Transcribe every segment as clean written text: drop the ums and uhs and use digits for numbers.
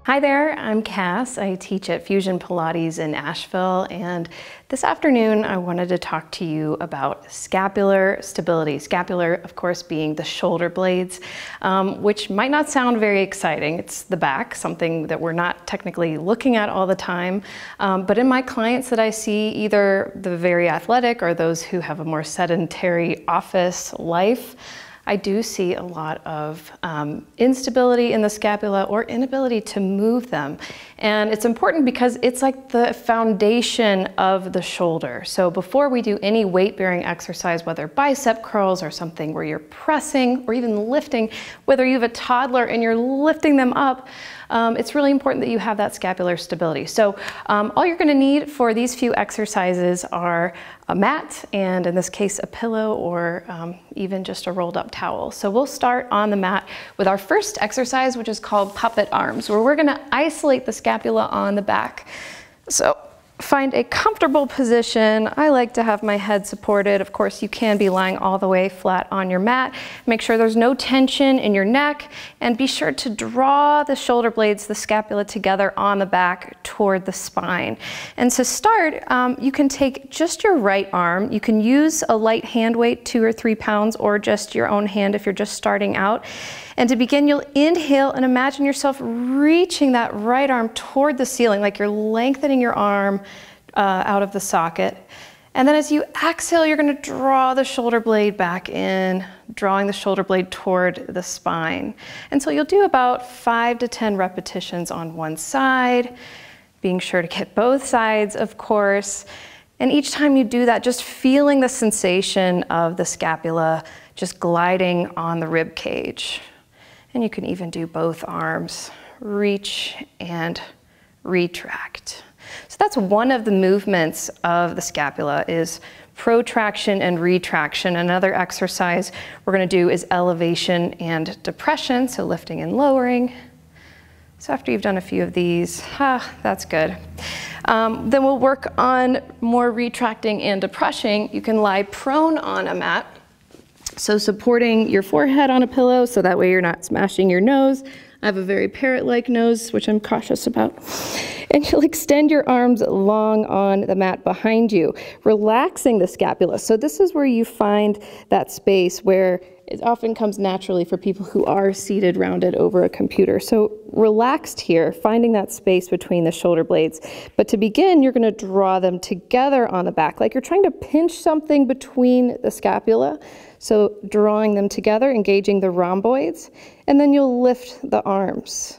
Hi there, I'm Cass. I teach at Fusion Pilates in Asheville, and this afternoon I wanted to talk to you about scapular stability. Scapular, of course, being the shoulder blades, which might not sound very exciting. It's the back, something that we're not technically looking at all the time. But in my clients that I see, either the very athletic or those who have a more sedentary office life, I do see a lot of instability in the scapula or inability to move them. And it's important because it's like the foundation of the shoulder. So before we do any weight-bearing exercise, whether bicep curls or something where you're pressing or even lifting, whether you have a toddler and you're lifting them up, it's really important that you have that scapular stability. So all you're gonna need for these few exercises are a mat, and in this case, a pillow, or even just a rolled up towel. So we'll start on the mat with our first exercise, which is called puppet arms, where we're gonna isolate the scapula on the back. So find a comfortable position. I like to have my head supported. Of course, you can be lying all the way flat on your mat. Make sure there's no tension in your neck, and be sure to draw the shoulder blades, the scapula, together on the back toward the spine. And to start, you can take just your right arm. You can use a light hand weight, 2 or 3 pounds, or just your own hand if you're just starting out. And to begin, you'll inhale and imagine yourself reaching that right arm toward the ceiling, like you're lengthening your arm out of the socket. And then as you exhale, you're gonna draw the shoulder blade back in, drawing the shoulder blade toward the spine. And so you'll do about 5 to 10 repetitions on one side, being sure to get both sides, of course. And each time you do that, just feeling the sensation of the scapula just gliding on the rib cage. And you can even do both arms, reach and retract. So that's one of the movements of the scapula, is protraction and retraction. Another exercise we're gonna do is elevation and depression, so lifting and lowering. So after you've done a few of these, that's good. Then we'll work on more retracting and depressing. You can lie prone on a mat. So supporting your forehead on a pillow, so that way you're not smashing your nose. I have a very parrot-like nose, which I'm cautious about. And you'll extend your arms long on the mat behind you, relaxing the scapula. So this is where you find that space where it often comes naturally for people who are seated rounded over a computer. So relaxed here, finding that space between the shoulder blades. But to begin, you're gonna draw them together on the back, like you're trying to pinch something between the scapula. So drawing them together, engaging the rhomboids, and then you'll lift the arms.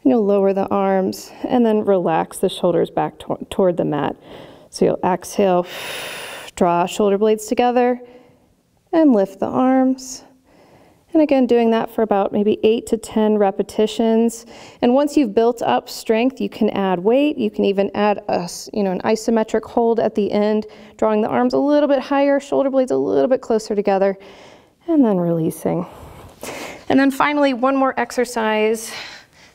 And you'll lower the arms, and then relax the shoulders back toward the mat. So you'll exhale, draw shoulder blades together, and lift the arms. And again, doing that for about maybe 8 to 10 repetitions. And once you've built up strength, you can add weight. You can even add an isometric hold at the end, drawing the arms a little bit higher, shoulder blades a little bit closer together, and then releasing. And then finally, one more exercise,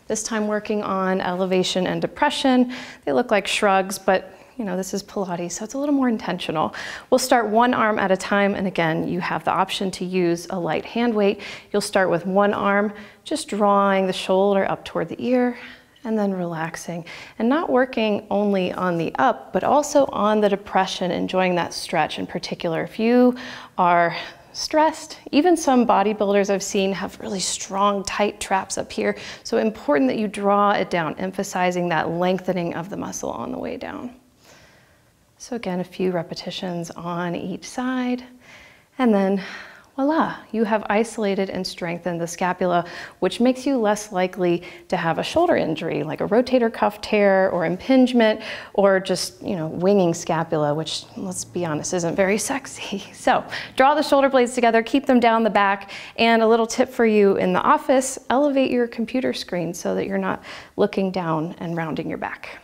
this time working on elevation and depression. They look like shrugs, but this is Pilates, so it's a little more intentional. We'll start one arm at a time, and again, you have the option to use a light hand weight. You'll start with one arm, just drawing the shoulder up toward the ear, and then relaxing. And not working only on the up, but also on the depression, enjoying that stretch in particular. If you are stressed, even some bodybuilders I've seen have really strong, tight traps up here. So important that you draw it down, emphasizing that lengthening of the muscle on the way down. So again, a few repetitions on each side, and then voila, you have isolated and strengthened the scapula, which makes you less likely to have a shoulder injury, like a rotator cuff tear or impingement, or just, winging scapula, which, let's be honest, isn't very sexy. So draw the shoulder blades together, keep them down the back, and a little tip for you in the office, elevate your computer screen so that you're not looking down and rounding your back.